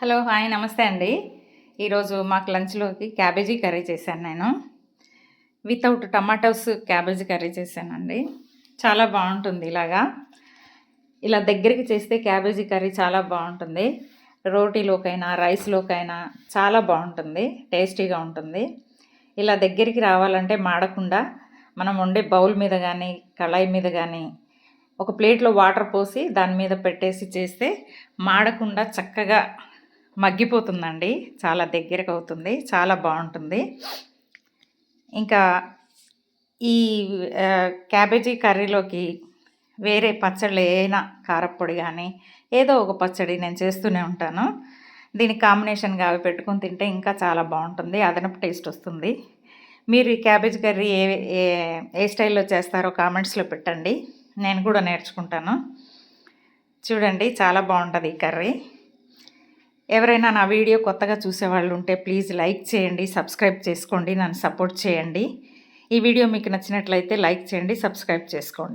Hello hi నమస్తే అండి. ఈరోజు మాకు లంచ్లోకి క్యాబేజీ కర్రీ చేశాను నేను. వితౌట్ టమాటోస్ క్యాబేజీ కర్రీ చేశానండి. చాలా బాగుంటుంది ఇలా దగ్గరికి చేస్తే క్యాబేజీ కర్రీ చాలా బాగుంటుంది. రోటీలోకైనా రైస్లోకైనా చాలా బాగుంటుంది, టేస్టీగా ఉంటుంది. ఇలా దగ్గరికి రావాలంటే మాడకుండా మనం వండే బౌల్ మీద కానీ కళాయి మీద కానీ ఒక ప్లేట్లో వాటర్ పోసి దాని మీద పెట్టేసి చేస్తే మాడకుండా చక్కగా మగ్గిపోతుందండి. చాలా దగ్గరకు అవుతుంది, చాలా బాగుంటుంది. ఇంకా ఈ క్యాబేజీ కర్రీలోకి వేరే పచ్చళ్ళు ఏదైనా కారప్పొడి కానీ ఏదో ఒక పచ్చడి నేను చేస్తూనే ఉంటాను. దీనికి కాంబినేషన్గా అవి పెట్టుకొని తింటే ఇంకా చాలా బాగుంటుంది, అదనపు టేస్ట్ వస్తుంది. మీరు ఈ క్యాబేజీ కర్రీ ఏ ఏ ఏ స్టైల్లో చేస్తారో కామెంట్స్లో పెట్టండి, నేను కూడా నేర్చుకుంటాను. చూడండి చాలా బాగుంటుంది ఈ కర్రీ. ఎవరైనా నా వీడియో కొత్తగా చూసేవాళ్ళు ఉంటే ప్లీజ్ లైక్ చేయండి, సబ్స్క్రైబ్ చేసుకోండి, నన్ను సపోర్ట్ చేయండి. ఈ వీడియో మీకు నచ్చినట్లయితే లైక్ చేయండి, సబ్స్క్రైబ్ చేసుకోండి.